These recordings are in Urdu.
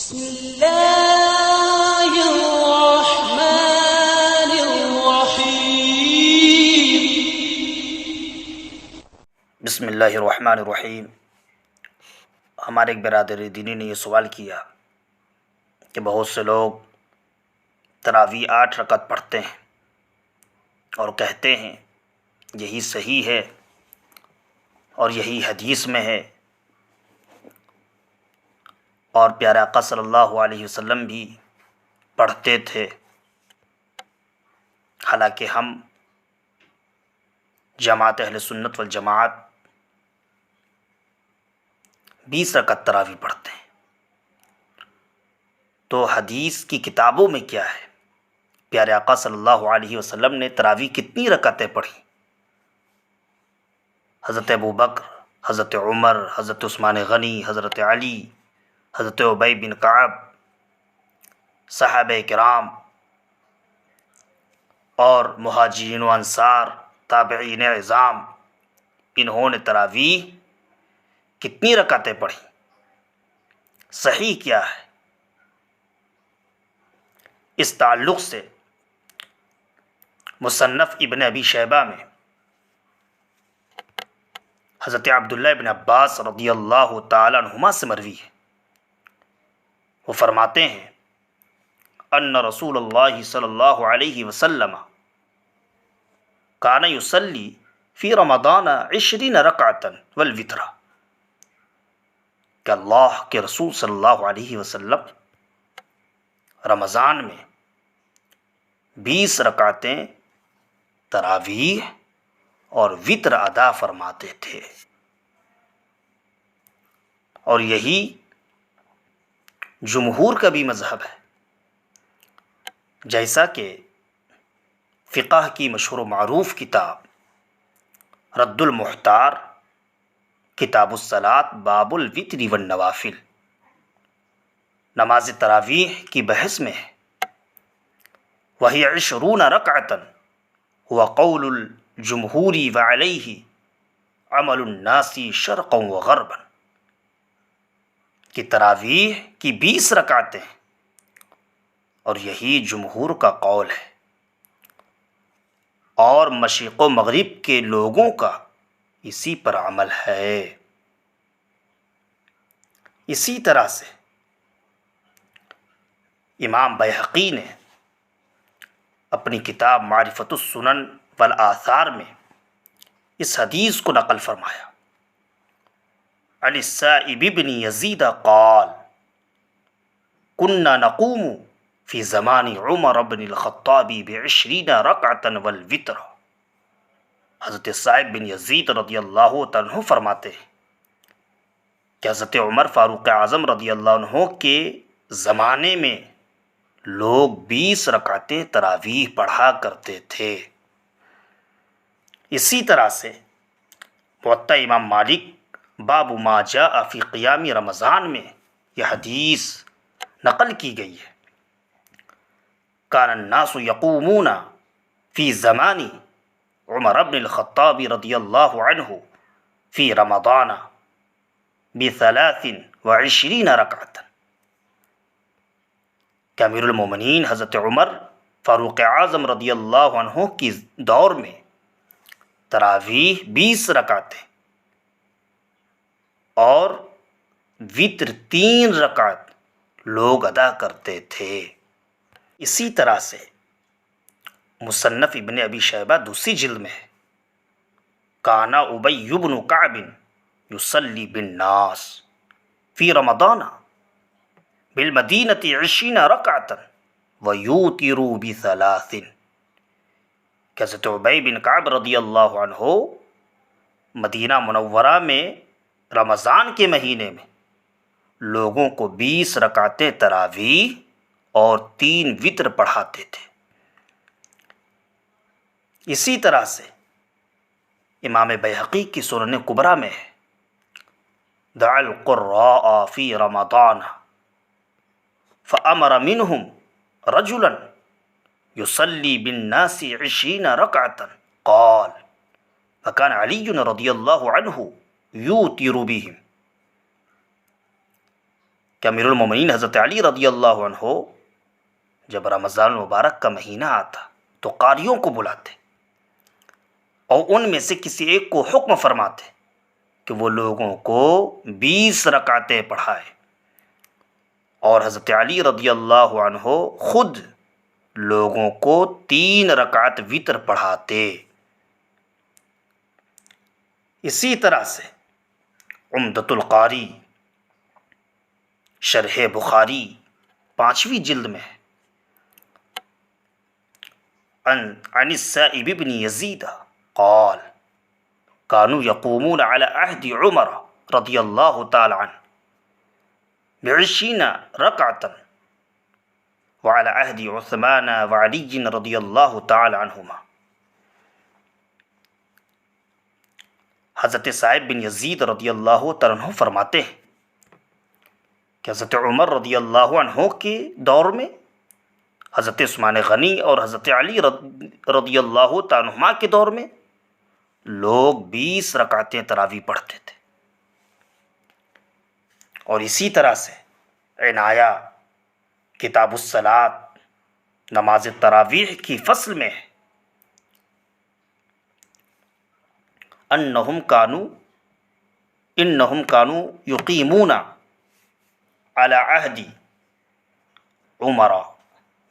بسم اللہ الرحمن الرحیم۔ بسم اللہ الرحمن الرحیم۔ ہمارے ایک برادر دینی نے یہ سوال کیا کہ بہت سے لوگ تراویح 8 رکعت پڑھتے ہیں اور کہتے ہیں یہی صحیح ہے اور یہی حدیث میں ہے، اور پیارے آقا صلی اللہ علیہ وسلم بھی پڑھتے تھے، حالانکہ ہم جماعت اہل سنت والجماعت 20 رکعت تراویح پڑھتے ہیں۔ تو حدیث کی کتابوں میں کیا ہے؟ پیارے آقا صلی اللہ علیہ وسلم نے تراویح کتنی رکعتیں پڑھی؟ حضرت ابوبکر، حضرت عمر، حضرت عثمان غنی، حضرت علی، حضرت ابی بن کعب، صحابہ کرام اور مہاجرین و انصار، تابعین اعظام، انہوں نے تراویح کتنی رکعتیں پڑھی؟ صحیح کیا ہے؟ اس تعلق سے مصنف ابن ابی شیبہ میں حضرت عبداللہ ابن عباس رضی اللہ تعالی عنہما سے مروی ہے، وہ فرماتے ہیں ان رسول اللہ صلی اللہ علیہ وسلم کان یصلی فی رمضان 20 رکعتا والوتر، کہ اللہ کے رسول صلی اللہ علیہ وسلم رمضان میں 20 رکعتیں تراویح اور وطر ادا فرماتے تھے، اور یہی جمہور کا بھی مذہب ہے، جیسا کہ فقہ کی مشہور و معروف کتاب رد المحتار کتاب الصلاۃ باب الوتر والنوافل نماز تراویح کی بحث میں ہے، وہی 20 رکعتا وقول الجمہور وعلیہ عمل الناس شرقا وغربا، کہ تراویح کی 20 رکعتیں اور یہی جمہور کا قول ہے، اور مشرق و مغرب کے لوگوں کا اسی پر عمل ہے۔ اسی طرح سے امام بیہقی نے اپنی کتاب معرفت السنن والآثار میں اس حدیث کو نقل فرمایا، عن السائب بن یزید قال كنا نقوم فی زمان عمر بن الخطاب ب20 رکعتا والوتر۔ حضرت سائب بن یزید رضی اللہ عنہ فرماتے ہیں کہ حضرت عمر فاروق اعظم رضی اللہ عنہ کے زمانے میں لوگ 20 رکعتیں تراویح پڑھا کرتے تھے۔ اسی طرح سے موطا امام مالک باب ما جاء فی قیام رمضان میں یہ حدیث نقل کی گئی ہے، کان الناس یقومون فی زمان عمر بن الخطاب رضی اللہ عنہ فی رمضان ب23 رکعتا، کہ امیر المومنین حضرت عمر فاروق اعظم رضی اللہ عنہ کی دور میں تراویح 20 رکعتیں اور وطر 3 رکعت لوگ ادا کرتے تھے۔ اسی طرح سے مصنف ابن ابی شیبہ دوسری جلد میں ہے، کان ابی بن کعب یصلی بالناس فی رمضان بالمدینۃ 20 رکعتا ویوتر ب3، کہ حضرت ابی بن کعب رضی اللہ عنہ مدینہ منورہ میں رمضان کے مہینے میں لوگوں کو 20 رکعتیں تراویح اور 3 وطر پڑھاتے تھے۔ اسی طرح سے امام بیہقی کی سنن کبریٰ میں ہے، دعا القراء فی رمضان فامر منہم رجلا یصلی بالناس 20 رکعتا قال وکان علی رضی اللہ عنہ یوتر بہم، کہ امیر المومنین حضرت علی رضی اللہ عنہ جب رمضان المبارک کا مہینہ آتا تو قاریوں کو بلاتے اور ان میں سے کسی ایک کو حکم فرماتے کہ وہ لوگوں کو 20 رکعتیں پڑھائے، اور حضرت علی رضی اللہ عنہ خود لوگوں کو 3 رکعت وتر پڑھاتے۔ اسی طرح سے عمدۃ القاری شرح بخاری 5ویں جلد میں ہے، عن السائب بن یزید قال كانوا يقومون على عهد عمر رضی اللہ تعالی عنہ ب20 رکعة وعلى عهد عثمان وعلی رضی اللہ تعالی عنہما۔ حضرت سائب بن یزید رضی اللہ تعالیٰ عنہ فرماتے ہیں کہ حضرت عمر رضی اللہ عنہ کے دور میں، حضرت عثمان غنی اور حضرت علی رضی اللہ تعالیٰ عنہما کے دور میں لوگ 20 رکعتیں تراویح پڑھتے تھے۔ اور اسی طرح سے عنایہ کتاب الصلاۃ نماز تراویح کی فصل میں ہے، انہم کانوا یقیمون علی عہد عمر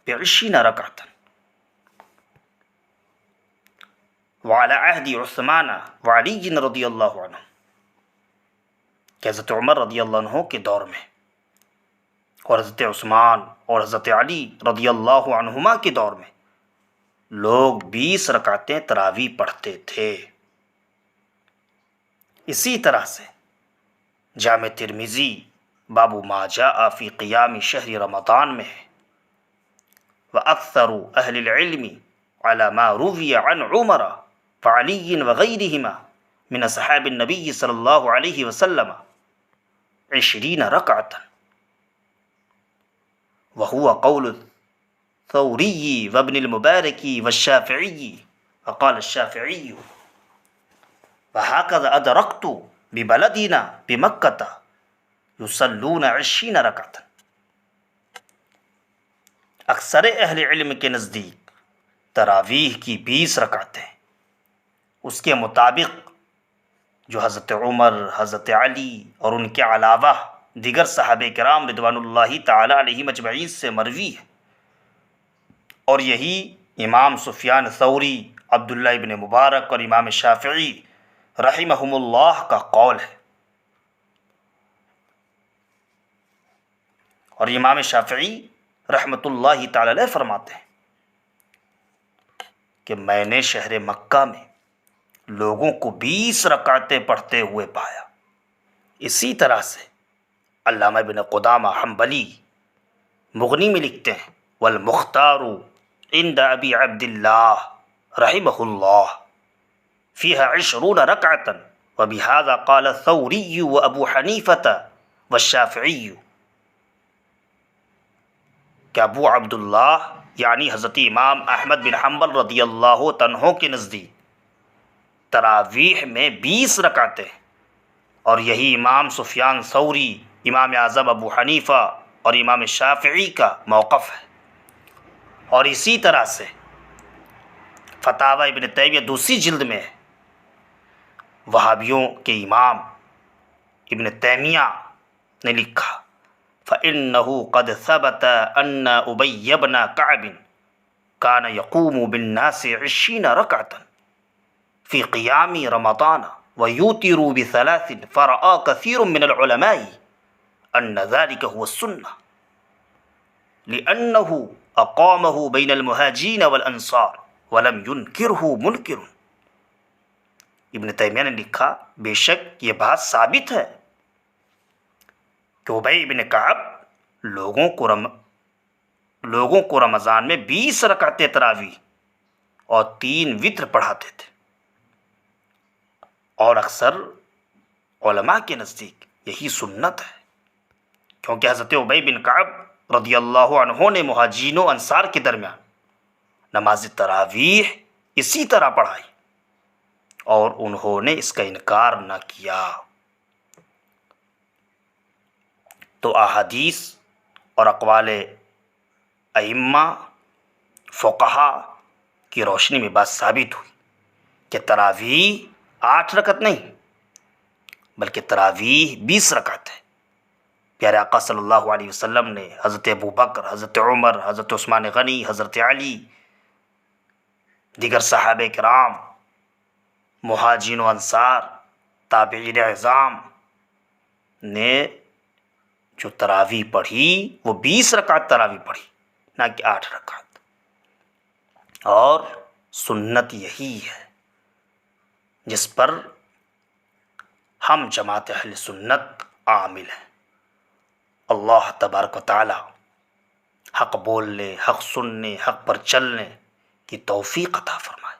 ب20 رکعۃ وعلی عہد عثمان وعلی رضی اللہ عنہ، کہ حضرت عمر رضی اللہ عنہ کے دور میں اور حضرت عثمان اور حضرت علی رضی اللہ عنہما کے دور میں لوگ 20 رکعتیں تراویح پڑھتے تھے۔ اسی طرح سے جامع ترمذی باب ما جاء فی قیام شہر رمضان میں ہے، وَأَكْثَرُ أَهْلِ الْعِلْمِ عَلَى مَا رُوِيَ عَنْ عُمَرَ وَعَلِيٍّ وَغَيْرِهِمَا مِنْ أَصْحَابِ النَّبِيِّ صلی اللہ علیہ وسلم 20 رکعة وهو قول الثوری وابن المبارک والشافعی، وقال الشافعی وهكذا أدركت ببلدنا بمكة يصلون 20 رکعة۔ اکثر اہل علم کے نزدیک تراویح کی 20 رکعتیں اس کے مطابق جو حضرت عمر، حضرت علی اور ان کے علاوہ دیگر صحابہ کرام رضوان اللہ تعالی علیہم اجمعین سے مروی ہے، اور یہی امام سفیان ثوری، عبداللہ ابن مبارک اور امام شافعی رحمہم اللہ کا قول ہے۔ اور امام شافعی رحمۃ اللہ تعالی علیہ فرماتے ہیں کہ میں نے شہر مکہ میں لوگوں کو 20 رکعتیں پڑھتے ہوئے پایا۔ اسی طرح سے علامہ ابن قدامہ حنبلی مغنی میں لکھتے ہیں، والمختار عند ابی عبد اللہ رحمہ اللہ فيها 20 ركعة وبهذا قال الثوري وابو حنیفة والشافعی، کہ ابو عبداللہ یعنی حضرت امام احمد بن حنبل رضی اللہ عنہ کے نزدیک تراویح میں 20 رکعتیں، اور یہی امام سفیان ثوری، امام اعظم ابو حنیفہ اور امام شافعی کا موقف ہے۔ اور اسی طرح سے فتاوی ابن تیمیہ 2 جلد میں ہے، وہابیوں کے امام ابن تیمیہ نے لکھا، فَإِنَّهُ قَدْ ثَبَتَ أَنَّ أُبَيَّ بْنَ كَعْبٍ كَانَ يَقُومُ بِالنَّاسِ 20 رَكْعَةً فِي قِيَامِ رَمَضَانَ وَيُوتِرُ ب3، فَرَأَى كَثِيرٌ مِّنَ الْعُلَمَاءِ أَنَّ ذَلِكَ هُوَ السُّنَّةُ لِأَنَّهُ أَقَامَهُ بَيْنَ الْمُهَاجِرِينَ وَالْأَنصَارِ وَلَمْ يُنْكِرْهُ مُنْكِرٌ۔ ابن تیمیہ نے لکھا، بے شک یہ بات ثابت ہے کہ ابی بن کعب لوگوں کو رمضان میں 20 رکعتیں تراویح اور 3 وتر پڑھاتے تھے، اور اکثر علماء کے نزدیک یہی سنت ہے، کیونکہ حضرت ابی بن کعب رضی اللہ عنہ نے مہاجرین و انصار کے درمیان نماز تراویح اسی طرح پڑھائی اور انہوں نے اس کا انکار نہ کیا۔ تو احادیث اور اقوال ائمہ فقہا کی روشنی میں بات ثابت ہوئی کہ تراویح 8 رکعت نہیں بلکہ تراویح 20 رکعت ہے۔ پیارے آقا صلی اللہ علیہ وسلم نے حضرت ابوبکر، حضرت عمر، حضرت عثمان غنی، حضرت علی، دیگر صحابہ کرام، مہاجرین و انصار، تابعین اعظام نے جو تراویح پڑھی وہ 20 رکعت تراویح پڑھی، نہ کہ 8 رکعت۔ اور سنت یہی ہے جس پر ہم جماعت اہل سنت عامل ہیں۔ اللہ تبارک و تعالی حق بولنے، حق سننے، حق پر چلنے کی توفیق عطا فرمائے۔